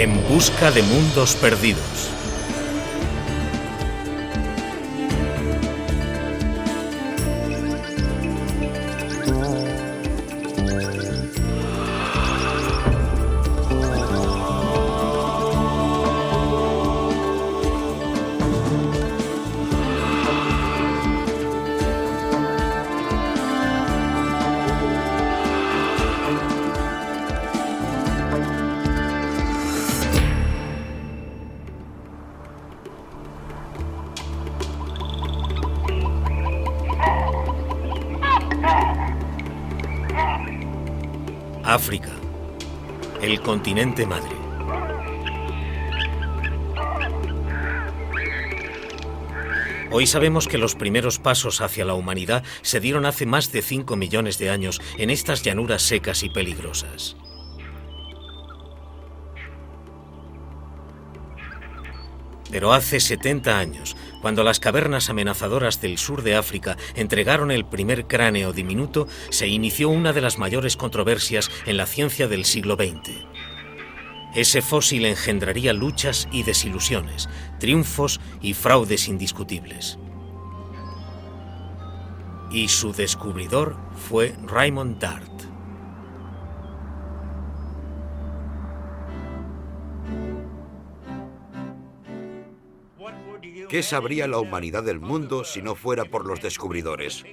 En busca de mundos perdidos. África, el continente madre. Hoy sabemos que los primeros pasos hacia la humanidad se dieron hace más de 5 millones de años en estas llanuras secas y peligrosas. Pero hace 70 años, cuando las cavernas amenazadoras del sur de África entregaron el primer cráneo diminuto, se inició una de las mayores controversias en la ciencia del siglo XX. Ese fósil engendraría luchas y desilusiones, triunfos y fraudes indiscutibles. Y su descubridor fue Raymond Dart. ¿Qué sabría la humanidad del mundo si no fuera por los descubridores?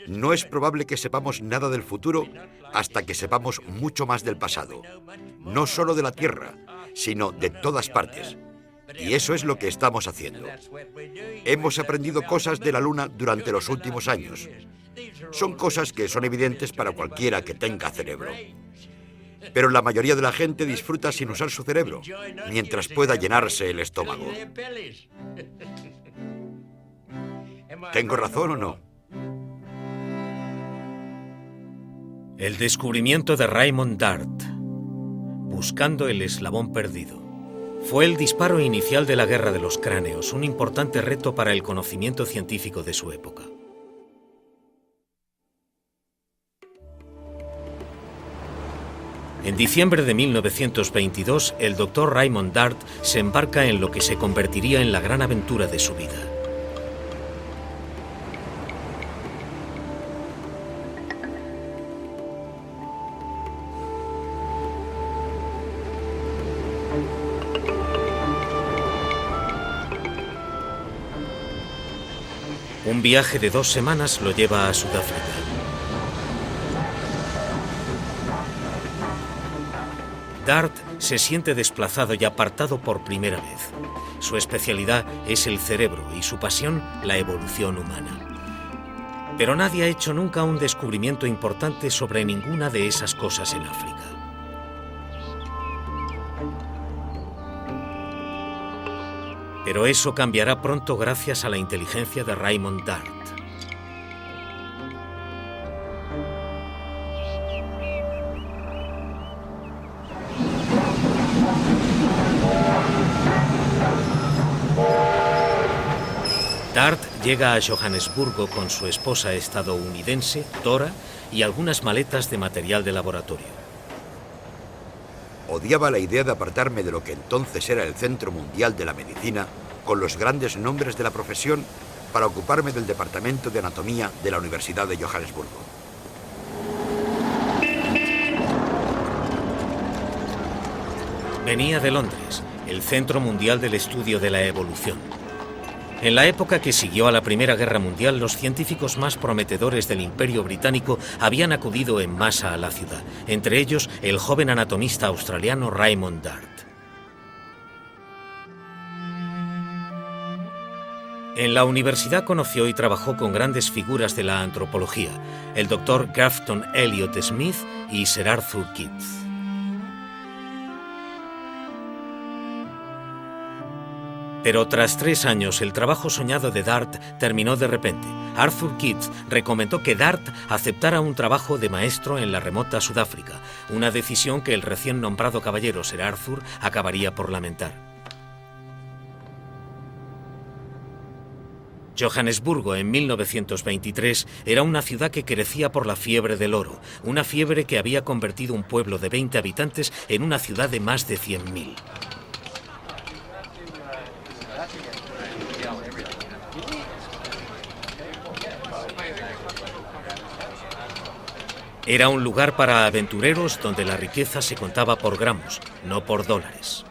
No es probable que sepamos nada del futuro hasta que sepamos mucho más del pasado. No solo de la Tierra, sino de todas partes. Y eso es lo que estamos haciendo. Hemos aprendido cosas de la Luna durante los últimos años. Son cosas que son evidentes para cualquiera que tenga cerebro. Pero la mayoría de la gente disfruta sin usar su cerebro, mientras pueda llenarse el estómago. ¿Tengo razón o no? El descubrimiento de Raymond Dart, buscando el eslabón perdido, fue el disparo inicial de la Guerra de los Cráneos, un importante reto para el conocimiento científico de su época. En diciembre de 1922, el doctor Raymond Dart se embarca en lo que se convertiría en la gran aventura de su vida. Un viaje de 2 semanas lo lleva a Sudáfrica. Dart se siente desplazado y apartado por primera vez. Su especialidad es el cerebro y su pasión, la evolución humana. Pero nadie ha hecho nunca un descubrimiento importante sobre ninguna de esas cosas en África. Pero eso cambiará pronto gracias a la inteligencia de Raymond Dart. Dart llega a Johannesburgo con su esposa estadounidense, Dora, y algunas maletas de material de laboratorio. Odiaba la idea de apartarme de lo que entonces era el Centro Mundial de la Medicina, con los grandes nombres de la profesión, para ocuparme del Departamento de Anatomía de la Universidad de Johannesburgo. Venía de Londres, el Centro Mundial del Estudio de la Evolución. En la época que siguió a la Primera Guerra Mundial, los científicos más prometedores del Imperio Británico habían acudido en masa a la ciudad, entre ellos el joven anatomista australiano Raymond Dart. En la universidad conoció y trabajó con grandes figuras de la antropología, el Dr. Grafton Elliot Smith y Sir Arthur Keith. Pero tras 3 años, el trabajo soñado de Dart terminó de repente. Arthur Keith recomendó que Dart aceptara un trabajo de maestro en la remota Sudáfrica, una decisión que el recién nombrado caballero Sir Arthur acabaría por lamentar. Johannesburgo en 1923 era una ciudad que crecía por la fiebre del oro, una fiebre que había convertido un pueblo de 20 habitantes en una ciudad de más de 100.000. Era un lugar para aventureros donde la riqueza se contaba por gramos, no por dólares.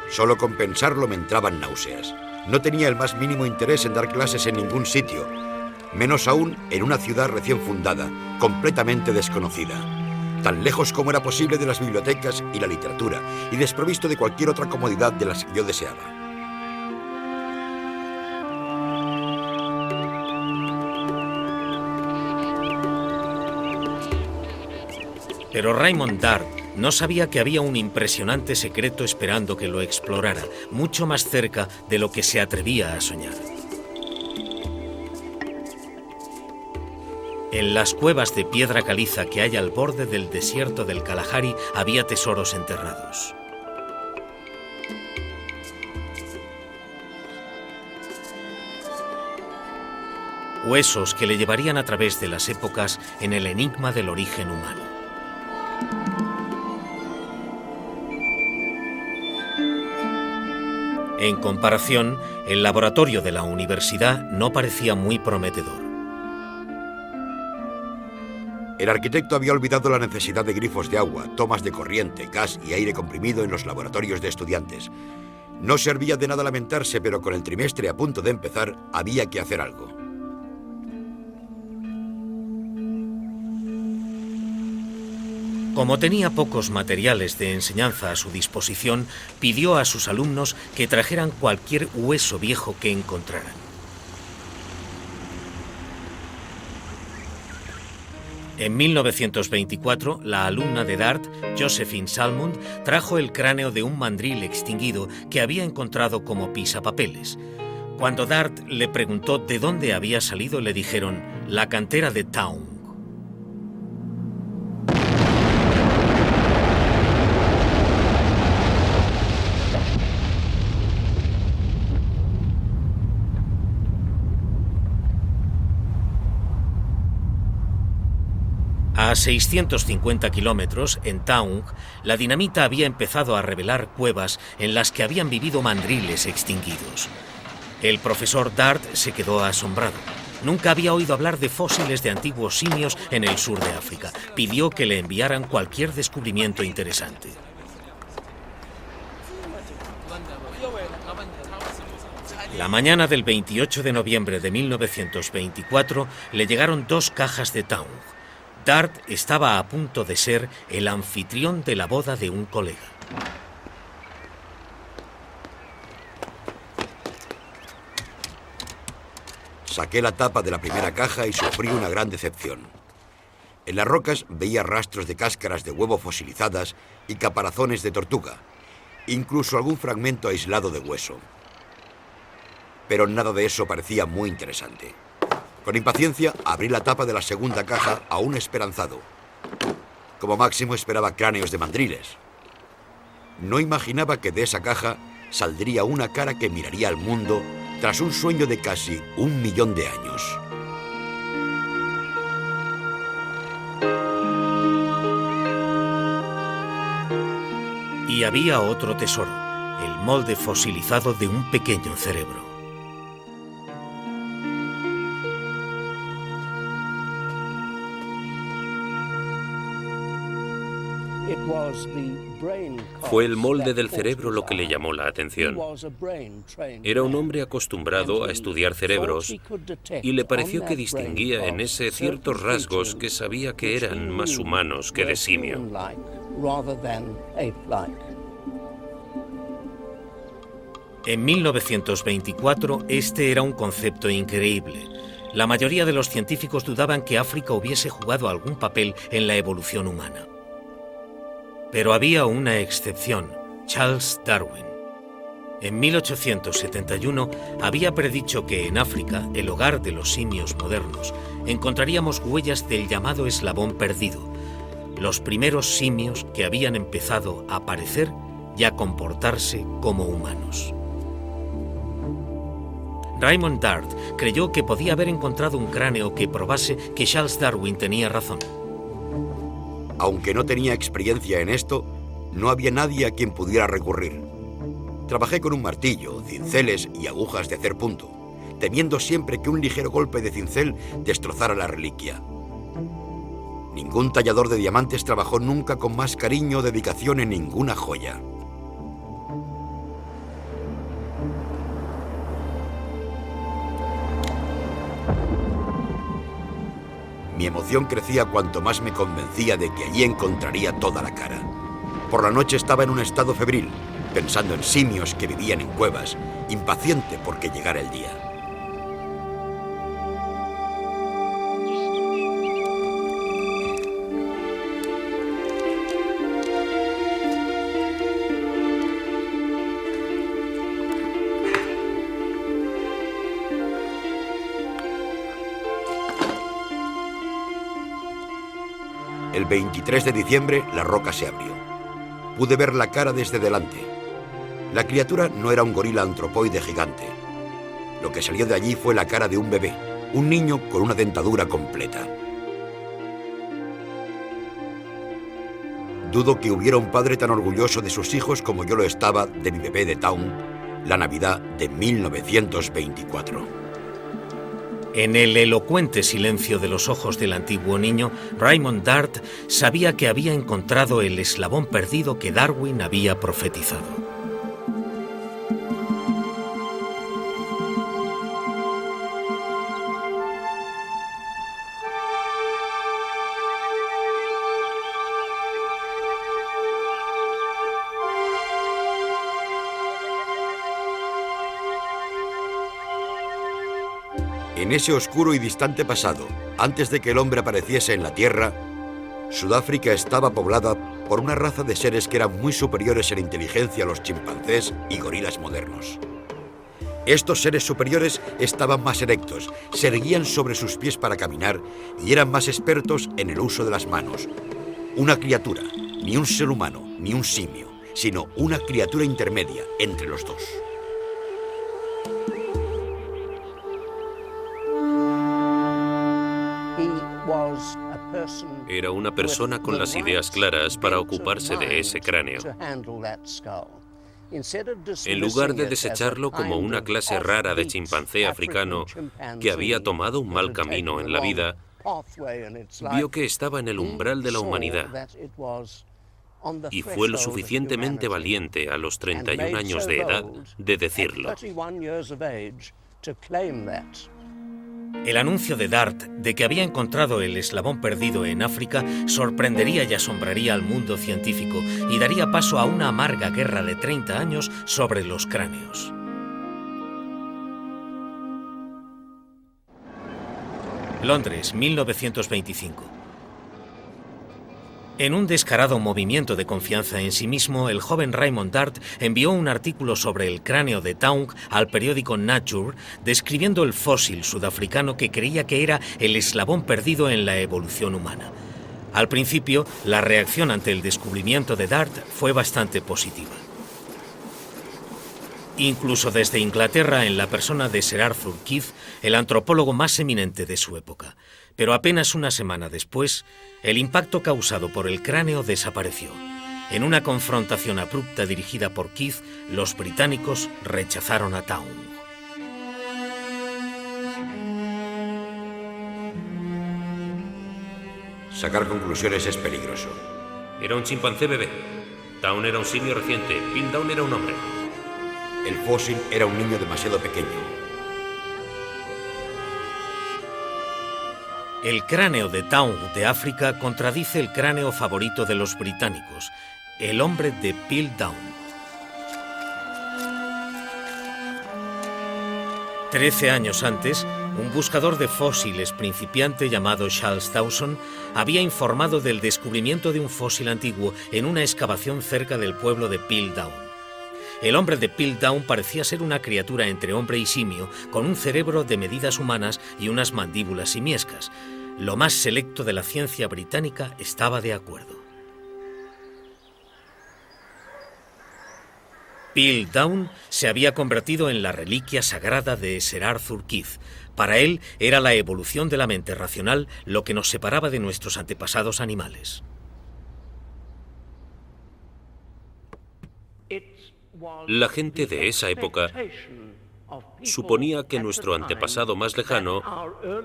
Solo con pensarlo me entraban náuseas. No tenía el más mínimo interés en dar clases en ningún sitio, menos aún en una ciudad recién fundada, completamente desconocida. Tan lejos como era posible de las bibliotecas y la literatura, y desprovisto de cualquier otra comodidad de las que yo deseaba. Pero Raymond Dart no sabía que había un impresionante secreto esperando que lo explorara, mucho más cerca de lo que se atrevía a soñar. En las cuevas de piedra caliza que hay al borde del desierto del Kalahari había tesoros enterrados. Huesos que le llevarían a través de las épocas en el enigma del origen humano. En comparación, el laboratorio de la universidad no parecía muy prometedor. El arquitecto había olvidado la necesidad de grifos de agua, tomas de corriente, gas y aire comprimido en los laboratorios de estudiantes. No servía de nada lamentarse, pero con el trimestre a punto de empezar, había que hacer algo. Como tenía pocos materiales de enseñanza a su disposición, pidió a sus alumnos que trajeran cualquier hueso viejo que encontraran. En 1924, la alumna de Dart, Josephine Salmond, trajo el cráneo de un mandril extinguido que había encontrado como pisapapeles. Cuando Dart le preguntó de dónde había salido, le dijeron la cantera de Taung. A 650 kilómetros, en Taung, la dinamita había empezado a revelar cuevas en las que habían vivido mandriles extinguidos. El profesor Dart se quedó asombrado. Nunca había oído hablar de fósiles de antiguos simios en el sur de África. Pidió que le enviaran cualquier descubrimiento interesante. La mañana del 28 de noviembre de 1924 le llegaron 2 cajas de Taung. Dart estaba a punto de ser el anfitrión de la boda de un colega. Saqué la tapa de la primera caja y sufrí una gran decepción. En las rocas veía rastros de cáscaras de huevo fosilizadas y caparazones de tortuga, incluso algún fragmento aislado de hueso. Pero nada de eso parecía muy interesante. Con impaciencia, abrí la tapa de la segunda caja, aún esperanzado. Como máximo esperaba cráneos de mandriles. No imaginaba que de esa caja saldría una cara que miraría al mundo tras un sueño de casi 1 millón de años. Y había otro tesoro, el molde fosilizado de un pequeño cerebro. Fue el molde del cerebro lo que le llamó la atención. Era un hombre acostumbrado a estudiar cerebros y le pareció que distinguía en ese ciertos rasgos que sabía que eran más humanos que de simio. En 1924, este era un concepto increíble. La mayoría de los científicos dudaban que África hubiese jugado algún papel en la evolución humana. Pero había una excepción, Charles Darwin. En 1871 había predicho que en África, el hogar de los simios modernos, encontraríamos huellas del llamado eslabón perdido, los primeros simios que habían empezado a aparecer y a comportarse como humanos. Raymond Dart creyó que podía haber encontrado un cráneo que probase que Charles Darwin tenía razón. Aunque no tenía experiencia en esto, no había nadie a quien pudiera recurrir. Trabajé con un martillo, cinceles y agujas de hacer punto, temiendo siempre que un ligero golpe de cincel destrozara la reliquia. Ningún tallador de diamantes trabajó nunca con más cariño o dedicación en ninguna joya. Mi emoción crecía cuanto más me convencía de que allí encontraría toda la cara. Por la noche estaba en un estado febril, pensando en simios que vivían en cuevas, impaciente porque llegara el día. El 23 de diciembre, la roca se abrió. Pude ver la cara desde delante. La criatura no era un gorila antropoide gigante. Lo que salió de allí fue la cara de un bebé, un niño con una dentadura completa. Dudo que hubiera un padre tan orgulloso de sus hijos como yo lo estaba de mi bebé de Town, la Navidad de 1924. En el elocuente silencio de los ojos del antiguo niño, Raymond Dart sabía que había encontrado el eslabón perdido que Darwin había profetizado. En ese oscuro y distante pasado, antes de que el hombre apareciese en la Tierra, Sudáfrica estaba poblada por una raza de seres que eran muy superiores en inteligencia a los chimpancés y gorilas modernos. Estos seres superiores estaban más erectos, se erguían sobre sus pies para caminar y eran más expertos en el uso de las manos. Una criatura, ni un ser humano, ni un simio, sino una criatura intermedia entre los dos. Era una persona con las ideas claras para ocuparse de ese cráneo. En lugar de desecharlo como una clase rara de chimpancé africano que había tomado un mal camino en la vida, vio que estaba en el umbral de la humanidad y fue lo suficientemente valiente a los 31 años de edad de decirlo. El anuncio de Dart de que había encontrado el eslabón perdido en África sorprendería y asombraría al mundo científico y daría paso a una amarga guerra de 30 años sobre los cráneos. Londres, 1925. En un descarado movimiento de confianza en sí mismo, el joven Raymond Dart envió un artículo sobre el cráneo de Town al periódico Nature, describiendo el fósil sudafricano que creía que era el eslabón perdido en la evolución humana. Al principio, la reacción ante el descubrimiento de Dart fue bastante positiva. Incluso desde Inglaterra, en la persona de Sir Arthur Keith, el antropólogo más eminente de su época. Pero apenas una semana después, el impacto causado por el cráneo desapareció. En una confrontación abrupta dirigida por Keith, los británicos rechazaron a Town. Sacar conclusiones es peligroso. Era un chimpancé bebé. Town era un simio reciente. Piltdown era un hombre. El fósil era un niño demasiado pequeño. El cráneo de Town de África contradice el cráneo favorito de los británicos, el hombre de Piltdown. 13 años antes, un buscador de fósiles principiante llamado Charles Dawson había informado del descubrimiento de un fósil antiguo en una excavación cerca del pueblo de Piltdown. El hombre de Piltdown parecía ser una criatura entre hombre y simio, con un cerebro de medidas humanas y unas mandíbulas simiescas. Lo más selecto de la ciencia británica estaba de acuerdo. Piltdown se había convertido en la reliquia sagrada de Sir Arthur Keith. Para él era la evolución de la mente racional lo que nos separaba de nuestros antepasados animales. La gente de esa época suponía que nuestro antepasado más lejano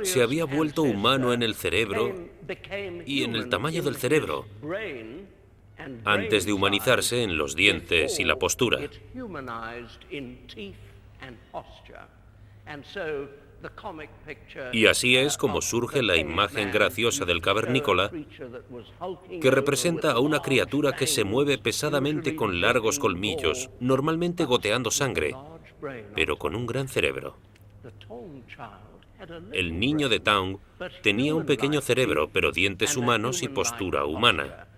se había vuelto humano en el cerebro y en el tamaño del cerebro, antes de humanizarse en los dientes y la postura. Y así es como surge la imagen graciosa del cavernícola, que representa a una criatura que se mueve pesadamente con largos colmillos, normalmente goteando sangre, pero con un gran cerebro. El niño de Town tenía un pequeño cerebro, pero dientes humanos y postura humana.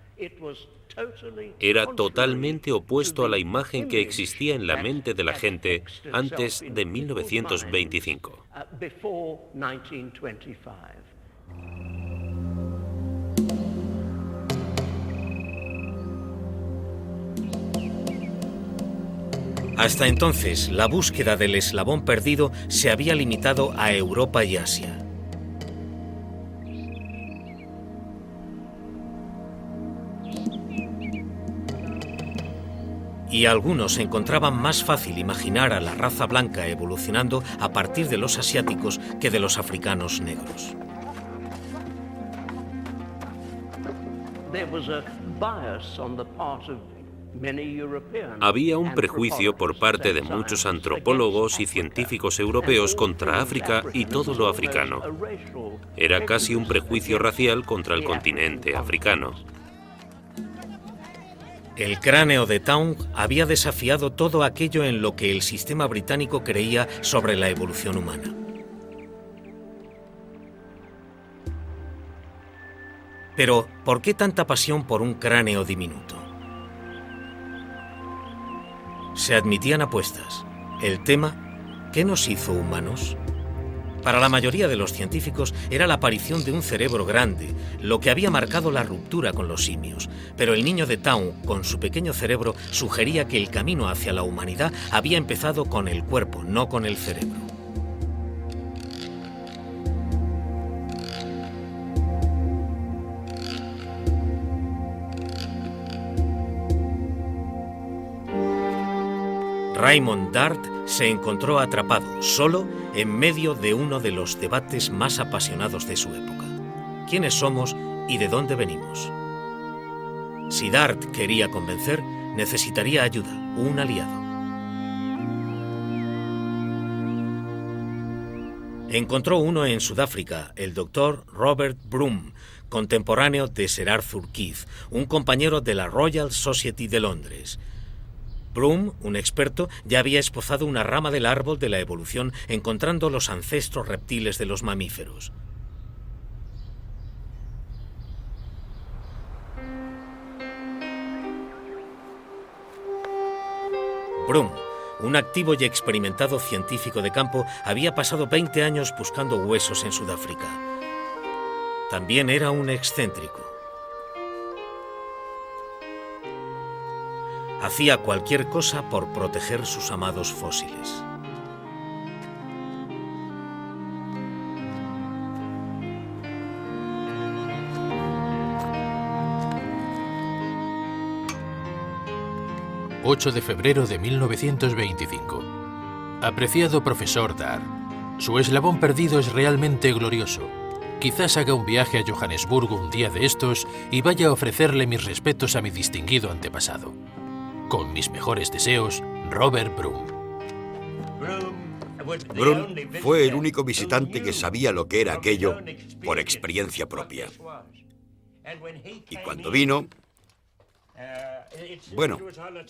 Era totalmente opuesto a la imagen que existía en la mente de la gente antes de 1925. Hasta entonces, la búsqueda del eslabón perdido se había limitado a Europa y Asia. Y algunos encontraban más fácil imaginar a la raza blanca evolucionando a partir de los asiáticos que de los africanos negros. Había un prejuicio por parte de muchos antropólogos y científicos europeos contra África y todo lo africano. Era casi un prejuicio racial contra el continente africano. El cráneo de Town había desafiado todo aquello en lo que el sistema británico creía sobre la evolución humana. Pero, ¿por qué tanta pasión por un cráneo diminuto? Se admitían apuestas. El tema, ¿qué nos hizo humanos? Para la mayoría de los científicos era la aparición de un cerebro grande, lo que había marcado la ruptura con los simios. Pero el niño de Town, con su pequeño cerebro, sugería que el camino hacia la humanidad había empezado con el cuerpo, no con el cerebro. Raymond Dart se encontró atrapado, solo, en medio de uno de los debates más apasionados de su época. ¿Quiénes somos y de dónde venimos? Si Dart quería convencer, necesitaría ayuda, un aliado. Encontró uno en Sudáfrica, el doctor Robert Broom, contemporáneo de Sir Arthur Keith, un compañero de la Royal Society de Londres. Broom, un experto, ya había esbozado una rama del árbol de la evolución encontrando los ancestros reptiles de los mamíferos. Broom, un activo y experimentado científico de campo, había pasado 20 años buscando huesos en Sudáfrica. También era un excéntrico. Hacía cualquier cosa por proteger sus amados fósiles. ...8 de febrero de 1925. Apreciado profesor Dart, su eslabón perdido es realmente glorioso. Quizás haga un viaje a Johannesburgo un día de estos y vaya a ofrecerle mis respetos a mi distinguido antepasado. Con mis mejores deseos, Robert Broom. Broom fue el único visitante que sabía lo que era aquello por experiencia propia. Y cuando vino,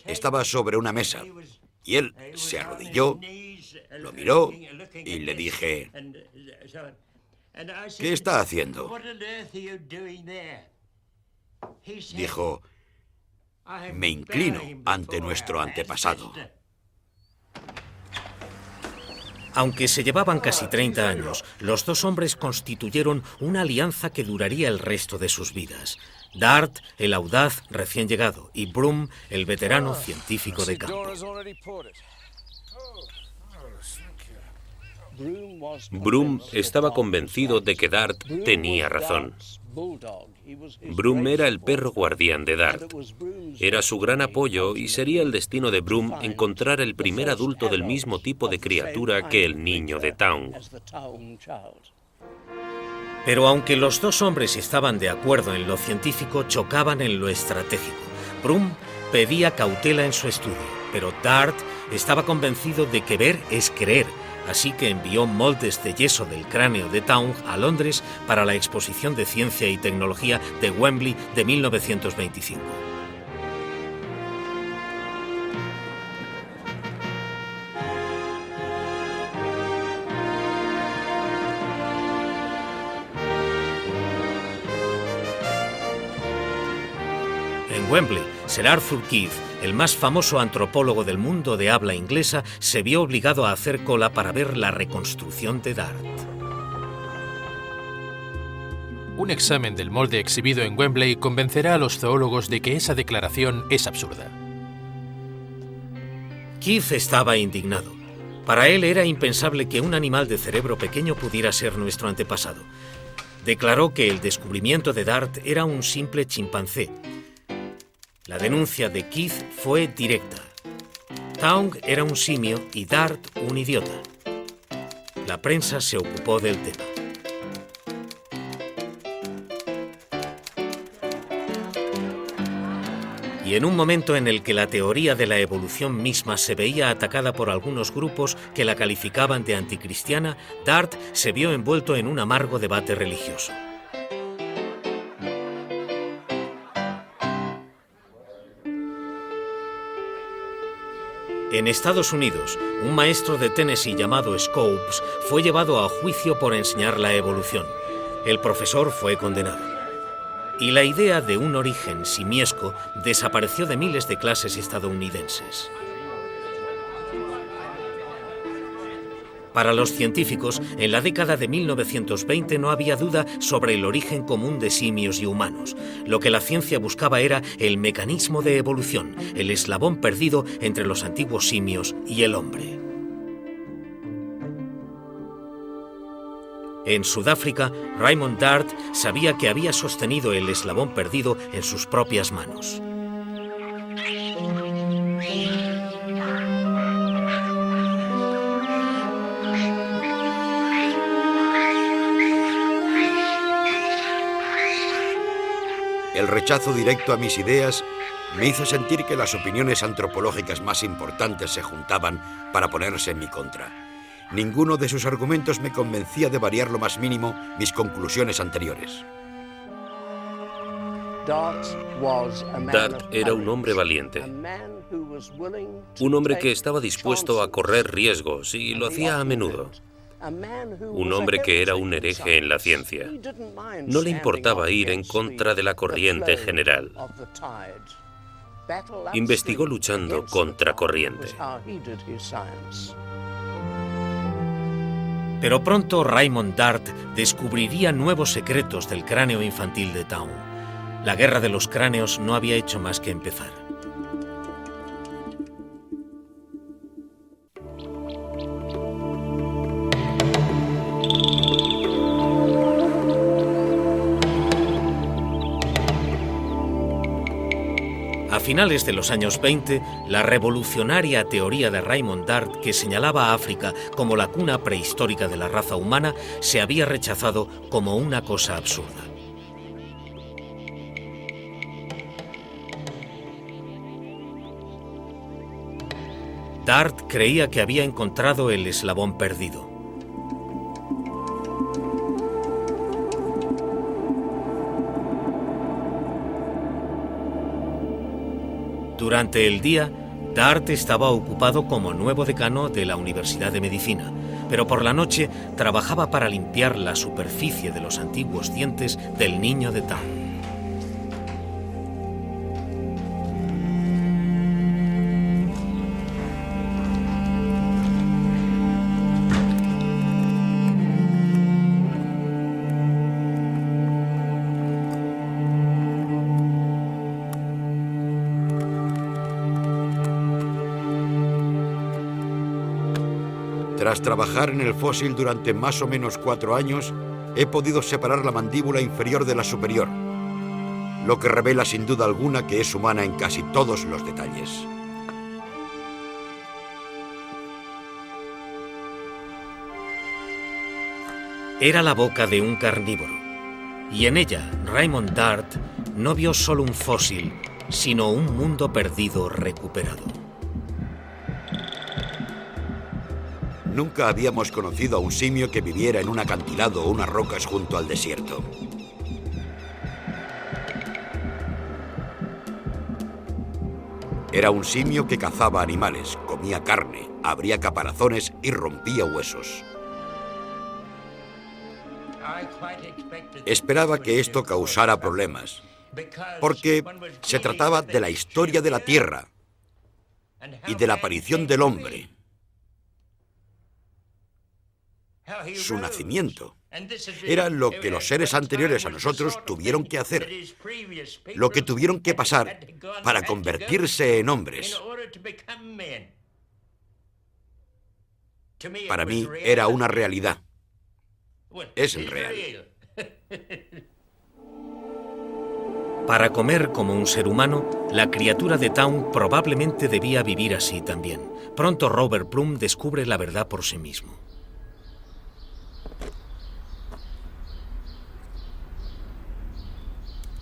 estaba sobre una mesa y él se arrodilló, lo miró y le dije: ¿qué está haciendo? Dijo: me inclino ante nuestro antepasado. Aunque se llevaban casi 30 años, los dos hombres constituyeron una alianza que duraría el resto de sus vidas. Dart, el audaz recién llegado, y Broom, el veterano científico de campo. Broom estaba convencido de que Dart tenía razón. Broom era el perro guardián de Dart. Era su gran apoyo y sería el destino de Broom encontrar el primer adulto del mismo tipo de criatura que el niño de Town. Pero aunque los dos hombres estaban de acuerdo en lo científico, chocaban en lo estratégico. Broom pedía cautela en su estudio, pero Dart estaba convencido de que ver es creer, así que envió moldes de yeso del cráneo de Town a Londres para la Exposición de Ciencia y Tecnología de Wembley de 1925. En Wembley, Sir Arthur Keith, el más famoso antropólogo del mundo de habla inglesa, se vio obligado a hacer cola para ver la reconstrucción de Dart. Un examen del molde exhibido en Wembley convencerá a los zoólogos de que esa declaración es absurda. Keith estaba indignado. Para él era impensable que un animal de cerebro pequeño pudiera ser nuestro antepasado. Declaró que el descubrimiento de Dart era un simple chimpancé. La denuncia de Keith fue directa. Town era un simio y Dart un idiota. La prensa se ocupó del tema. Y en un momento en el que la teoría de la evolución misma se veía atacada por algunos grupos que la calificaban de anticristiana, Dart se vio envuelto en un amargo debate religioso. En Estados Unidos, un maestro de Tennessee llamado Scopes fue llevado a juicio por enseñar la evolución. El profesor fue condenado. Y la idea de un origen simiesco desapareció de miles de clases estadounidenses. Para los científicos, en la década de 1920 no había duda sobre el origen común de simios y humanos. Lo que la ciencia buscaba era el mecanismo de evolución, el eslabón perdido entre los antiguos simios y el hombre. En Sudáfrica, Raymond Dart sabía que había sostenido el eslabón perdido en sus propias manos. El rechazo directo a mis ideas me hizo sentir que las opiniones antropológicas más importantes se juntaban para ponerse en mi contra. Ninguno de sus argumentos me convencía de variar lo más mínimo mis conclusiones anteriores. Dart era un hombre valiente, un hombre que estaba dispuesto a correr riesgos y lo hacía a menudo. Un hombre que era un hereje en la ciencia. No le importaba ir en contra de la corriente general. Investigó luchando contra corriente. Pero pronto Raymond Dart descubriría nuevos secretos del cráneo infantil de Town. La guerra de los cráneos no había hecho más que empezar. A finales de los años 20, la revolucionaria teoría de Raymond Dart, que señalaba a África como la cuna prehistórica de la raza humana, se había rechazado como una cosa absurda. Dart creía que había encontrado el eslabón perdido. Durante el día, Dart estaba ocupado como nuevo decano de la Universidad de Medicina, pero por la noche trabajaba para limpiar la superficie de los antiguos dientes del niño de Town. Tras trabajar en el fósil durante más o menos 4 años, he podido separar la mandíbula inferior de la superior, lo que revela sin duda alguna que es humana en casi todos los detalles. Era la boca de un carnívoro, y en ella Raymond Dart no vio solo un fósil, sino un mundo perdido recuperado. Nunca habíamos conocido a un simio que viviera en un acantilado o unas rocas junto al desierto. Era un simio que cazaba animales, comía carne, abría caparazones y rompía huesos. Esperaba que esto causara problemas, porque se trataba de la historia de la Tierra y de la aparición del hombre, su nacimiento. Era lo que los seres anteriores a nosotros tuvieron que hacer, lo que tuvieron que pasar para convertirse en hombres. Para mí era una realidad. Es real. Para comer como un ser humano, la criatura de Town probablemente debía vivir así también. Pronto Robert Plum descubre la verdad por sí mismo.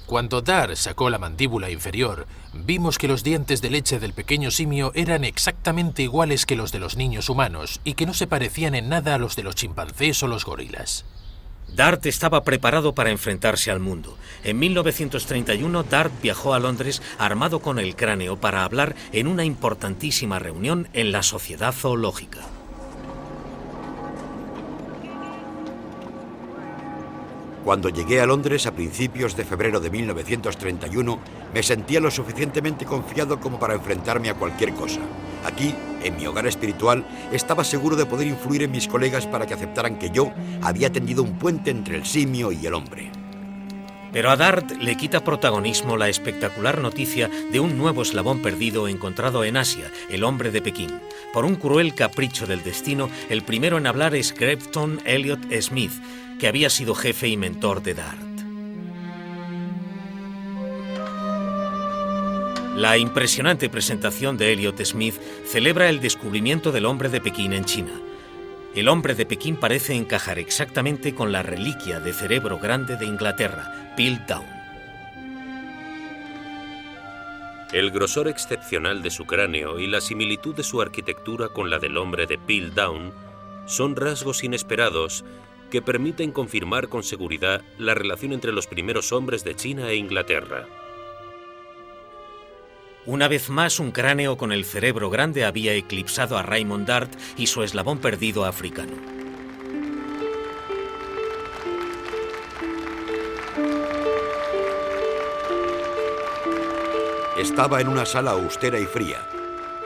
Cuando Dart sacó la mandíbula inferior, vimos que los dientes de leche del pequeño simio eran exactamente iguales que los de los niños humanos y que no se parecían en nada a los de los chimpancés o los gorilas. Dart estaba preparado para enfrentarse al mundo. En 1931, Dart viajó a Londres armado con el cráneo para hablar en una importantísima reunión en la Sociedad Zoológica. Cuando llegué a Londres a principios de febrero de 1931, me sentía lo suficientemente confiado como para enfrentarme a cualquier cosa. Aquí, en mi hogar espiritual, estaba seguro de poder influir en mis colegas para que aceptaran que yo había tendido un puente entre el simio y el hombre. Pero a Dart le quita protagonismo la espectacular noticia de un nuevo eslabón perdido encontrado en Asia, el hombre de Pekín. Por un cruel capricho del destino, el primero en hablar es Grafton Elliot Smith, que había sido jefe y mentor de Dart. La impresionante presentación de Elliot Smith celebra el descubrimiento del hombre de Pekín en China. El hombre de Pekín parece encajar exactamente con la reliquia de cerebro grande de Inglaterra, Piltdown. El grosor excepcional de su cráneo y la similitud de su arquitectura con la del hombre de Piltdown son rasgos inesperados que permiten confirmar con seguridad la relación entre los primeros hombres de China e Inglaterra. Una vez más, un cráneo con el cerebro grande había eclipsado a Raymond Dart y su eslabón perdido africano. Estaba en una sala austera y fría,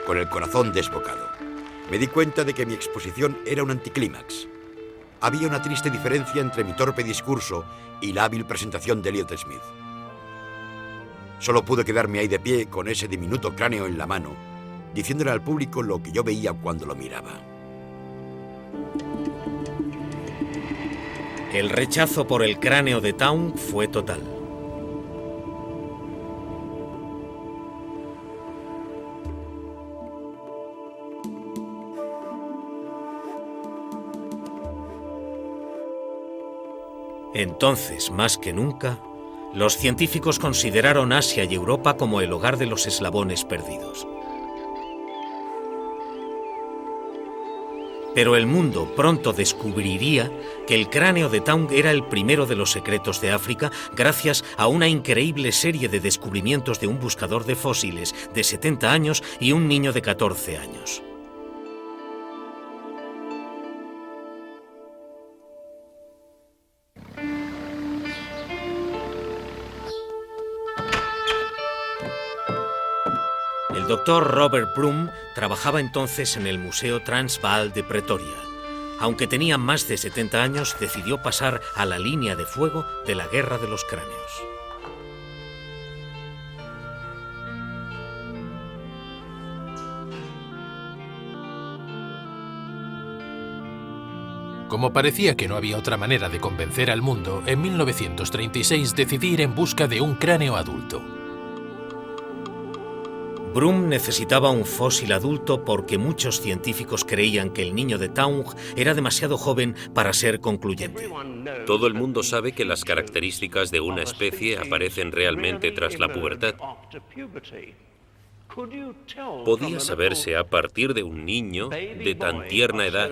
con el corazón desbocado. Me di cuenta de que mi exposición era un anticlímax. Había una triste diferencia entre mi torpe discurso y la hábil presentación de Elliot Smith. Solo pude quedarme ahí de pie con ese diminuto cráneo en la mano, diciéndole al público lo que yo veía cuando lo miraba. El rechazo por el cráneo de Town fue total. Entonces, más que nunca, los científicos consideraron Asia y Europa como el hogar de los eslabones perdidos. Pero el mundo pronto descubriría que el cráneo de Town era el primero de los secretos de África gracias a una increíble serie de descubrimientos de un buscador de fósiles de 70 años y un niño de 14 años. El doctor Robert Plum trabajaba entonces en el Museo Transvaal de Pretoria. Aunque tenía más de 70 años, decidió pasar a la línea de fuego de la Guerra de los Cráneos. Como parecía que no había otra manera de convencer al mundo, en 1936 decidí ir en busca de un cráneo adulto. Broom necesitaba un fósil adulto porque muchos científicos creían que el niño de Taung era demasiado joven para ser concluyente. Todo el mundo sabe que las características de una especie aparecen realmente tras la pubertad. ¿Podía saberse a partir de un niño de tan tierna edad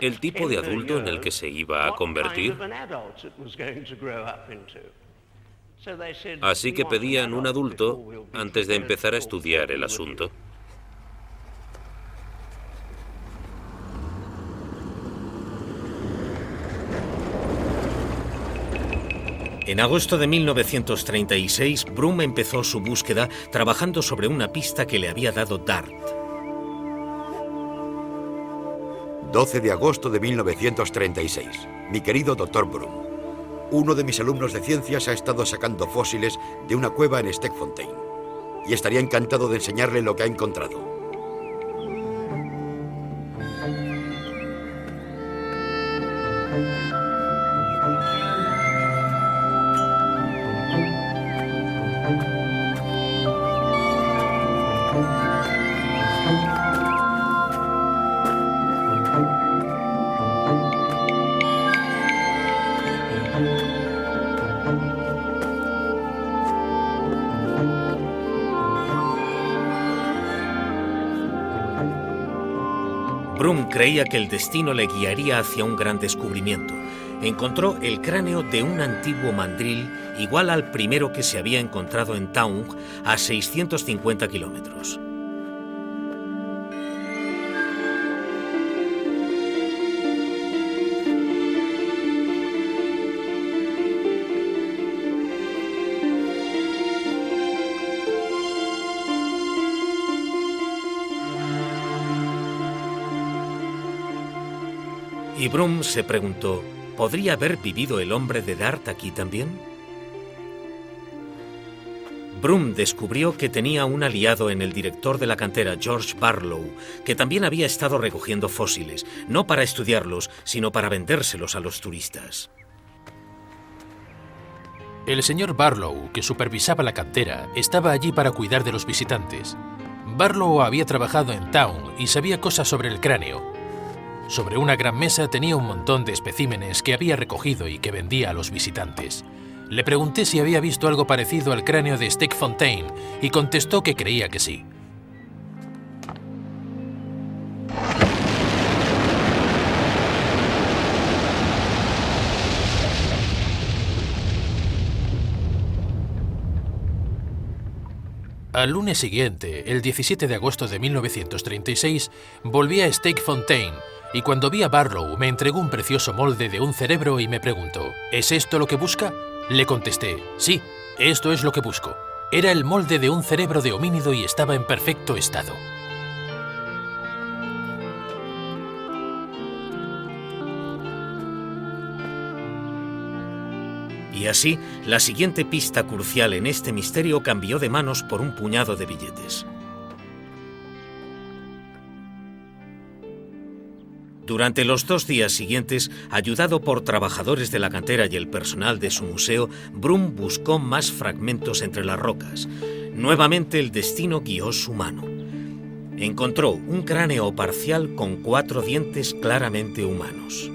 el tipo de adulto en el que se iba a convertir? Así que pedían un adulto antes de empezar a estudiar el asunto. En agosto de 1936, Broom empezó su búsqueda trabajando sobre una pista que le había dado Dart. 12 de agosto de 1936. Mi querido Dr. Broom, uno de mis alumnos de ciencias ha estado sacando fósiles de una cueva en Stegfontein y estaría encantado de enseñarle lo que ha encontrado. Broom creía que el destino le guiaría hacia un gran descubrimiento. Encontró el cráneo de un antiguo mandril igual al primero que se había encontrado en Taung a 650 kilómetros. Y Broom se preguntó, ¿podría haber vivido el hombre de Dart aquí también? Broom descubrió que tenía un aliado en el director de la cantera, George Barlow, que también había estado recogiendo fósiles, no para estudiarlos, sino para vendérselos a los turistas. El señor Barlow, que supervisaba la cantera, estaba allí para cuidar de los visitantes. Barlow había trabajado en Taung y sabía cosas sobre el cráneo. Sobre una gran mesa tenía un montón de especímenes que había recogido y que vendía a los visitantes. Le pregunté si había visto algo parecido al cráneo de Stegfontein y contestó que creía que sí. Al lunes siguiente, el 17 de agosto de 1936, volví a Stegfontein y cuando vi a Barlow me entregó un precioso molde de un cerebro y me preguntó, ¿es esto lo que busca? Le contesté, sí, esto es lo que busco. Era el molde de un cerebro de homínido y estaba en perfecto estado. Y así, la siguiente pista crucial en este misterio cambió de manos por un puñado de billetes. Durante los 2 días siguientes, ayudado por trabajadores de la cantera y el personal de su museo, Broom buscó más fragmentos entre las rocas. Nuevamente el destino guió su mano. Encontró un cráneo parcial con 4 dientes claramente humanos.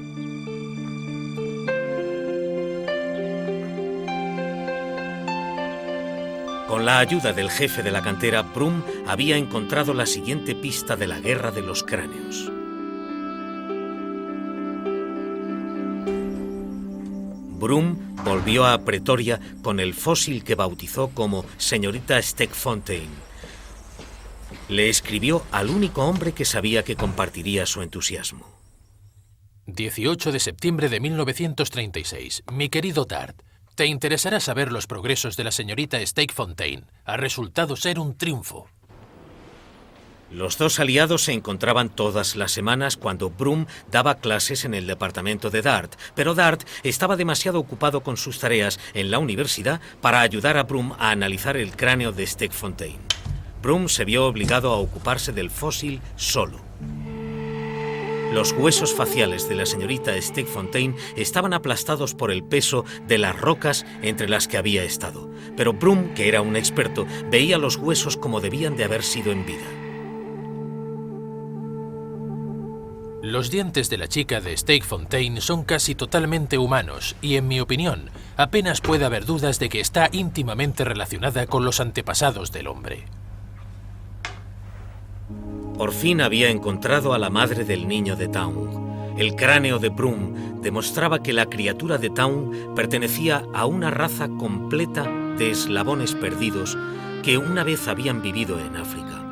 Con la ayuda del jefe de la cantera, Broom había encontrado la siguiente pista de la guerra de los cráneos. Broom volvió a Pretoria con el fósil que bautizó como Señorita Stegfontein. Le escribió al único hombre que sabía que compartiría su entusiasmo. 18 de septiembre de 1936. Mi querido Dart, te interesará saber los progresos de la señorita Stegfontein. Ha resultado ser un triunfo. Los 2 aliados se encontraban todas las semanas cuando Broom daba clases en el departamento de Dart, pero Dart estaba demasiado ocupado con sus tareas en la universidad para ayudar a Broom a analizar el cráneo de Stegfontein. Broom se vio obligado a ocuparse del fósil solo. Los huesos faciales de la señorita Stegfontein estaban aplastados por el peso de las rocas entre las que había estado, pero Broom, que era un experto, veía los huesos como debían de haber sido en vida. Los dientes de la chica de Stegfontein son casi totalmente humanos y, en mi opinión, apenas puede haber dudas de que está íntimamente relacionada con los antepasados del hombre. Por fin había encontrado a la madre del niño de Town. El cráneo de Broom demostraba que la criatura de Town pertenecía a una raza completa de eslabones perdidos que una vez habían vivido en África.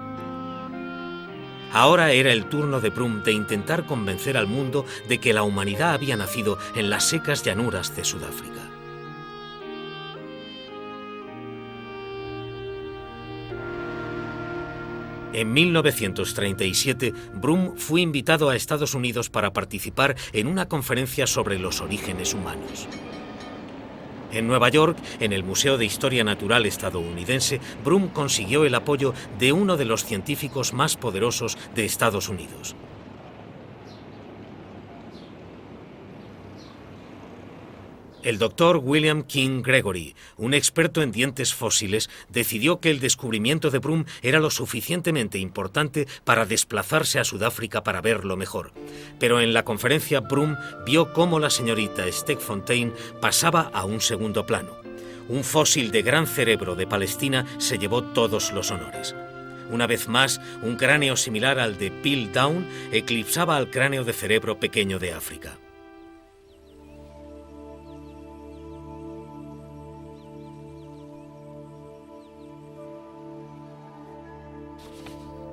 Ahora era el turno de Broom de intentar convencer al mundo de que la humanidad había nacido en las secas llanuras de Sudáfrica. En 1937, Broom fue invitado a Estados Unidos para participar en una conferencia sobre los orígenes humanos. En Nueva York, en el Museo de Historia Natural estadounidense, Broom consiguió el apoyo de uno de los científicos más poderosos de Estados Unidos. El doctor William King Gregory, un experto en dientes fósiles, decidió que el descubrimiento de Broom era lo suficientemente importante para desplazarse a Sudáfrica para verlo mejor. Pero en la conferencia Broom vio cómo la señorita Stegfontein pasaba a un segundo plano. Un fósil de gran cerebro de Palestina se llevó todos los honores. Una vez más, un cráneo similar al de Piltdown eclipsaba al cráneo de cerebro pequeño de África.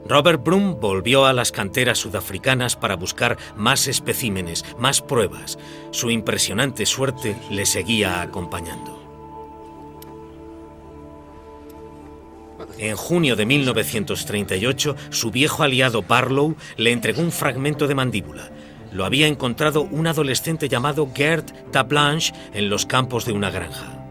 Robert Broom volvió a las canteras sudafricanas para buscar más especímenes, más pruebas. Su impresionante suerte le seguía acompañando. En junio de 1938, su viejo aliado Barlow le entregó un fragmento de mandíbula. Lo había encontrado un adolescente llamado Gert Tablanche en los campos de una granja.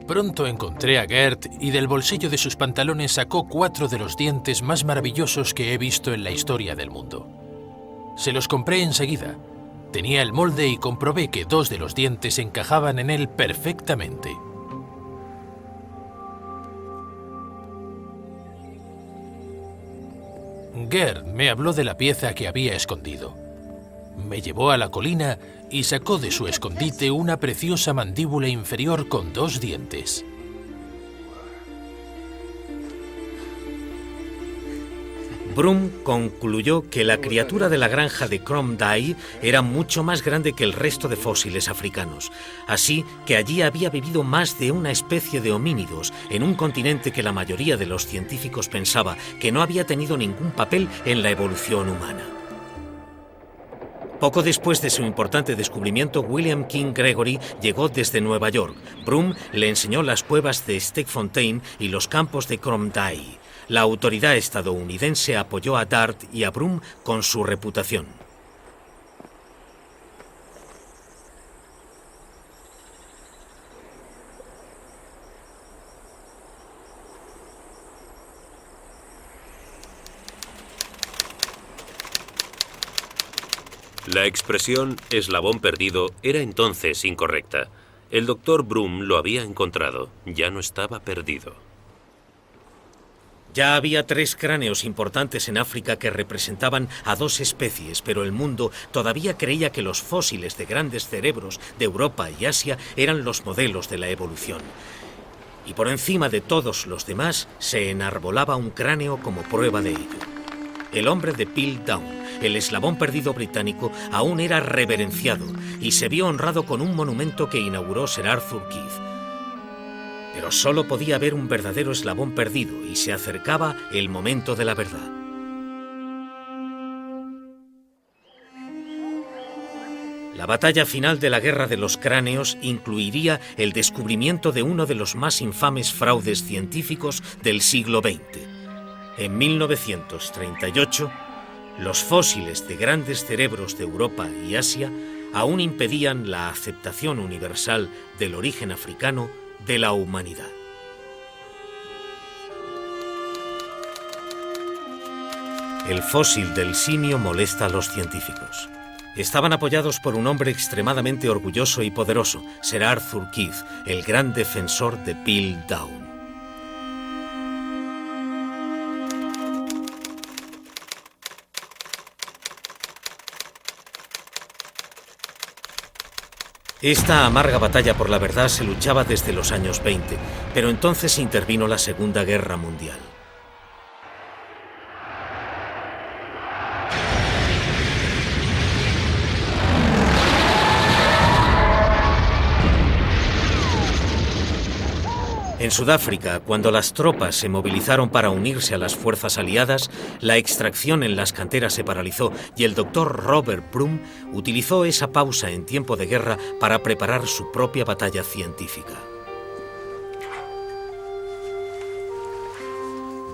Pronto encontré a Gert y del bolsillo de sus pantalones sacó 4 de los dientes más maravillosos que he visto en la historia del mundo. Se los compré enseguida. Tenía el molde y comprobé que 2 de los dientes encajaban en él perfectamente. Gert me habló de la pieza que había escondido. Me llevó a la colina y sacó de su escondite una preciosa mandíbula inferior con 2 dientes. Broom concluyó que la criatura de la granja de Kromdai era mucho más grande que el resto de fósiles africanos, así que allí había vivido más de una especie de homínidos en un continente que la mayoría de los científicos pensaba que no había tenido ningún papel en la evolución humana. Poco después de su importante descubrimiento, William King Gregory llegó desde Nueva York. Broom le enseñó las cuevas de Stegfontein y los campos de Kromdai. La autoridad estadounidense apoyó a Dart y a Broom con su reputación. La expresión eslabón perdido era entonces incorrecta. El doctor Broom lo había encontrado, ya no estaba perdido. Ya había 3 cráneos importantes en África que representaban a 2 especies, pero el mundo todavía creía que los fósiles de grandes cerebros de Europa y Asia eran los modelos de la evolución. Y por encima de todos los demás se enarbolaba un cráneo como prueba de ello. El hombre de Piltdown, el eslabón perdido británico, aún era reverenciado y se vio honrado con un monumento que inauguró Sir Arthur Keith. Pero solo podía haber un verdadero eslabón perdido y se acercaba el momento de la verdad. La batalla final de la Guerra de los Cráneos incluiría el descubrimiento de uno de los más infames fraudes científicos del siglo XX. En 1938, los fósiles de grandes cerebros de Europa y Asia aún impedían la aceptación universal del origen africano de la humanidad. el fósil del simio molesta a los científicos. Estaban apoyados por un hombre extremadamente orgulloso y poderoso, Sir Arthur Keith, el gran defensor de Piltdown. Esta amarga batalla por la verdad se luchaba desde los años 20, pero entonces intervino la Segunda Guerra Mundial. En Sudáfrica, cuando las tropas se movilizaron para unirse a las fuerzas aliadas, la extracción en las canteras se paralizó y el doctor Robert Broom utilizó esa pausa en tiempo de guerra para preparar su propia batalla científica.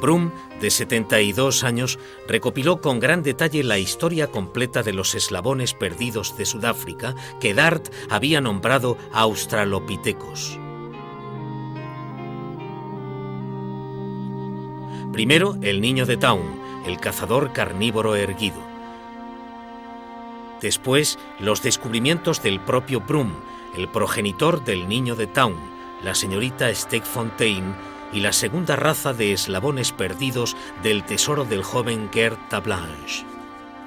Broom, de 72 años, recopiló con gran detalle la historia completa de los eslabones perdidos de Sudáfrica que Dart había nombrado Australopithecus. Primero, el niño de Town, el cazador carnívoro erguido. Después, los descubrimientos del propio Broom, el progenitor del niño de Town, la señorita Stegfontein y la segunda raza de eslabones perdidos del tesoro del joven Gert Tablanche.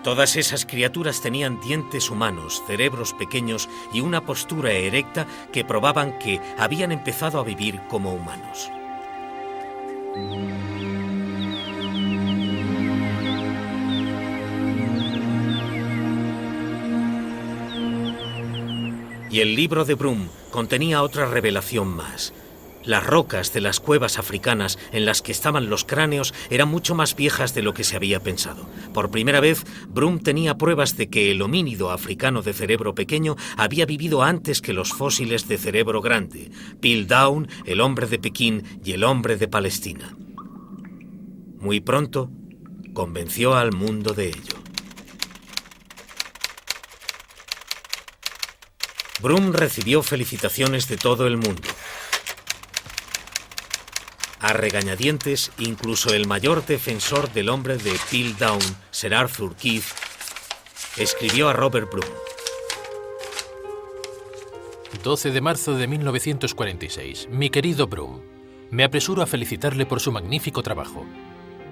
Todas esas criaturas tenían dientes humanos, cerebros pequeños y una postura erecta que probaban que habían empezado a vivir como humanos. Y el libro de Broom contenía otra revelación más. Las rocas de las cuevas africanas en las que estaban los cráneos eran mucho más viejas de lo que se había pensado. Por primera vez, Broom tenía pruebas de que el homínido africano de cerebro pequeño había vivido antes que los fósiles de cerebro grande, Piltdown, el hombre de Pekín y el hombre de Palestina. Muy pronto, convenció al mundo de ello. Broom recibió felicitaciones de todo el mundo. A regañadientes, incluso el mayor defensor del hombre de Piltdown, Sir Arthur Keith, escribió a Robert Broom. 12 de marzo de 1946. Mi querido Broom, me apresuro a felicitarle por su magnífico trabajo.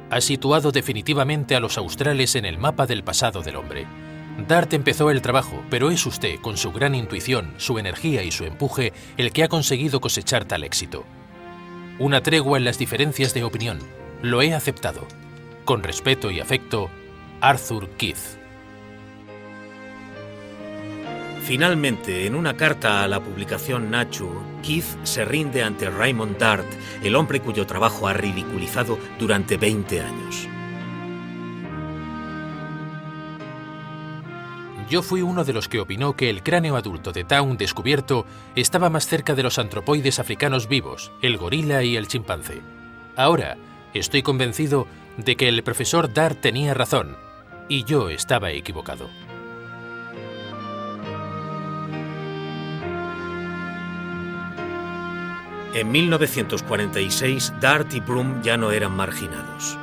Ha situado definitivamente a los australes en el mapa del pasado del hombre. Dart empezó el trabajo, pero es usted, con su gran intuición, su energía y su empuje, el que ha conseguido cosechar tal éxito. Una tregua en las diferencias de opinión. Lo he aceptado. Con respeto y afecto, Arthur Keith. Finalmente, en una carta a la publicación Nature, Keith se rinde ante Raymond Dart, el hombre cuyo trabajo ha ridiculizado durante 20 años. Yo fui uno de los que opinó que el cráneo adulto de Town descubierto estaba más cerca de los antropoides africanos vivos, el gorila y el chimpancé. Ahora, estoy convencido de que el profesor Dart tenía razón, y yo estaba equivocado. En 1946, Dart y Broom ya no eran marginados.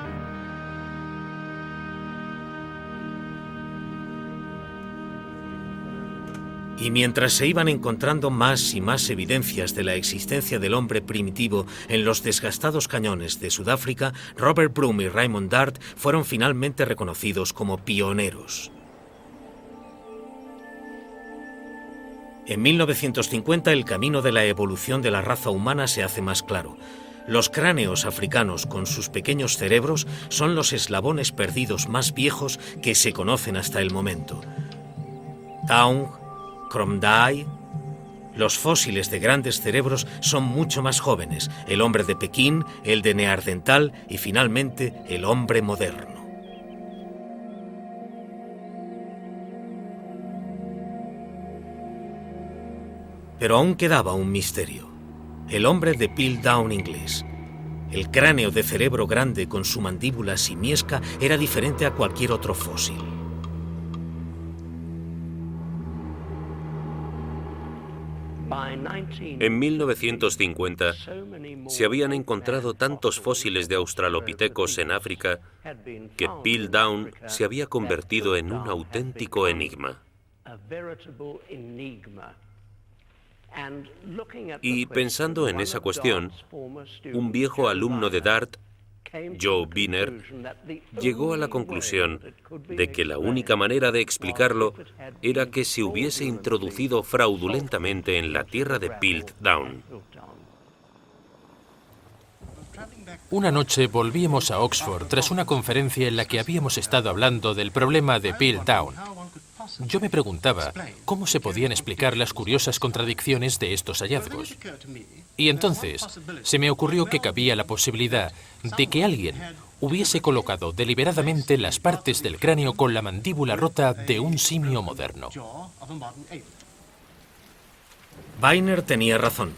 Y mientras se iban encontrando más y más evidencias de la existencia del hombre primitivo en los desgastados cañones de Sudáfrica, Robert Broom y Raymond Dart fueron finalmente reconocidos como pioneros. En 1950 el camino de la evolución de la raza humana se hace más claro. Los cráneos africanos con sus pequeños cerebros son los eslabones perdidos más viejos que se conocen hasta el momento. Town, Kromdai. Los fósiles de grandes cerebros son mucho más jóvenes, el hombre de Pekín, el de Neandertal y finalmente el hombre moderno. Pero aún quedaba un misterio. El hombre de Piltdown inglés. El cráneo de cerebro grande con su mandíbula simiesca era diferente a cualquier otro fósil. En 1950 se habían encontrado tantos fósiles de australopitecos en África que Piltdown se había convertido en un auténtico enigma. Y pensando en esa cuestión, un viejo alumno de DART, Joe Biner, llegó a la conclusión de que la única manera de explicarlo era que se hubiese introducido fraudulentamente en la tierra de Piltdown. Una noche volvíamos a Oxford tras una conferencia en la que habíamos estado hablando del problema de Piltdown. Yo me preguntaba cómo se podían explicar las curiosas contradicciones de estos hallazgos. Y entonces se me ocurrió que cabía la posibilidad de que alguien hubiese colocado deliberadamente las partes del cráneo con la mandíbula rota de un simio moderno. Biner tenía razón.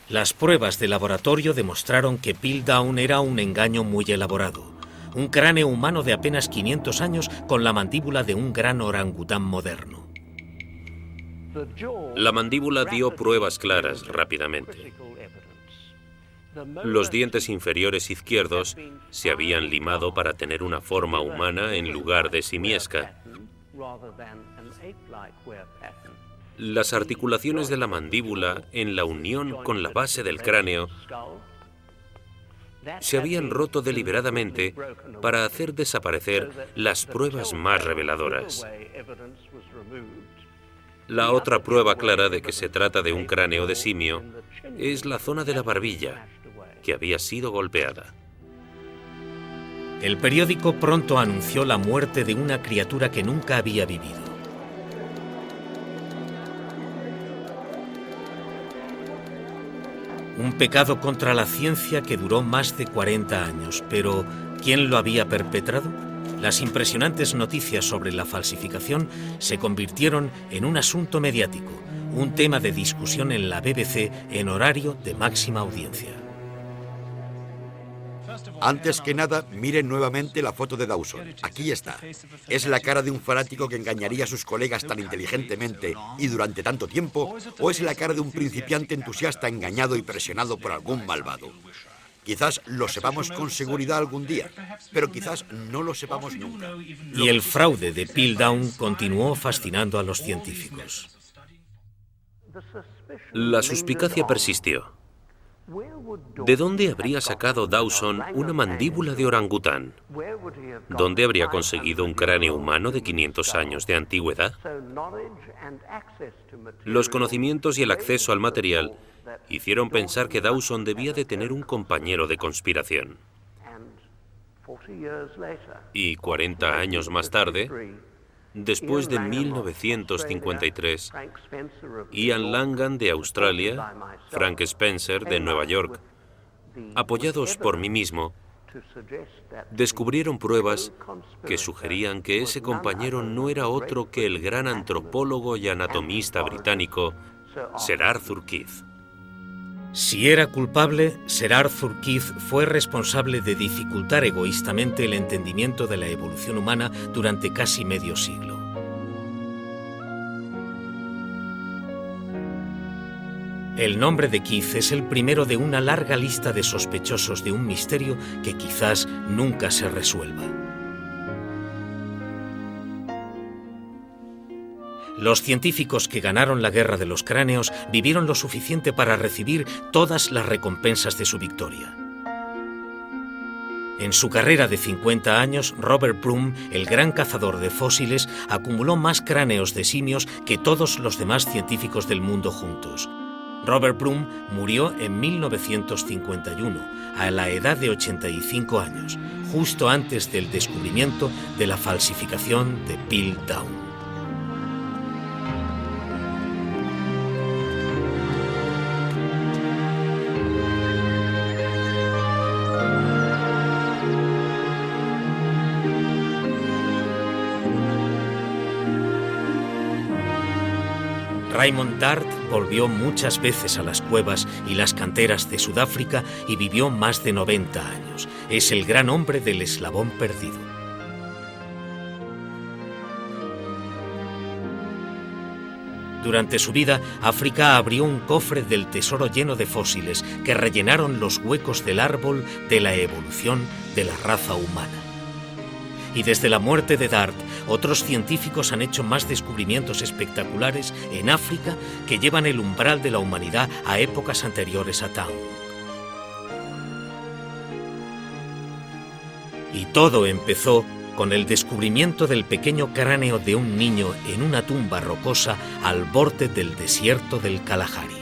Las pruebas de laboratorio demostraron que Piltdown era un engaño muy elaborado. Un cráneo humano de apenas 500 años con la mandíbula de un gran orangután moderno. La mandíbula dio pruebas claras rápidamente. Los dientes inferiores izquierdos se habían limado para tener una forma humana en lugar de simiesca. Las articulaciones de la mandíbula en la unión con la base del cráneo se habían roto deliberadamente para hacer desaparecer las pruebas más reveladoras. La otra prueba clara de que se trata de un cráneo de simio es la zona de la barbilla, que había sido golpeada. El periódico pronto anunció la muerte de una criatura que nunca había vivido. Un pecado contra la ciencia que duró más de 40 años, pero ¿quién lo había perpetrado? Las impresionantes noticias sobre la falsificación se convirtieron en un asunto mediático, un tema de discusión en la BBC en horario de máxima audiencia. Antes que nada, miren nuevamente la foto de Dawson. Aquí está. ¿Es la cara de un fanático que engañaría a sus colegas tan inteligentemente y durante tanto tiempo? ¿O es la cara de un principiante entusiasta engañado y presionado por algún malvado? Quizás lo sepamos con seguridad algún día, pero quizás no lo sepamos nunca. Y el fraude de Piltdown continuó fascinando a los científicos. La suspicacia persistió. ¿De dónde habría sacado Dawson una mandíbula de orangután? ¿Dónde habría conseguido un cráneo humano de 500 años de antigüedad? Los conocimientos y el acceso al material hicieron pensar que Dawson debía de tener un compañero de conspiración. Y 40 años más tarde, después de 1953, Ian Langan de Australia, Frank Spencer de Nueva York, apoyados por mí mismo, descubrieron pruebas que sugerían que ese compañero no era otro que el gran antropólogo y anatomista británico Sir Arthur Keith. Si era culpable, Sir Arthur Keith fue responsable de dificultar egoístamente el entendimiento de la evolución humana durante casi medio siglo. El nombre de Keith es el primero de una larga lista de sospechosos de un misterio que quizás nunca se resuelva. Los científicos que ganaron la guerra de los cráneos vivieron lo suficiente para recibir todas las recompensas de su victoria. En su carrera de 50 años, Robert Broom, el gran cazador de fósiles, acumuló más cráneos de simios que todos los demás científicos del mundo juntos. Robert Broom murió en 1951, a la edad de 85 años, justo antes del descubrimiento de la falsificación de Piltdown. Raymond Dart volvió muchas veces a las cuevas y las canteras de Sudáfrica y vivió más de 90 años. Es el gran hombre del eslabón perdido. Durante su vida, África abrió un cofre del tesoro lleno de fósiles que rellenaron los huecos del árbol de la evolución de la raza humana. Y desde la muerte de Dart, otros científicos han hecho más descubrimientos espectaculares en África que llevan el umbral de la humanidad a épocas anteriores a Town. Y todo empezó con el descubrimiento del pequeño cráneo de un niño en una tumba rocosa al borde del desierto del Kalahari.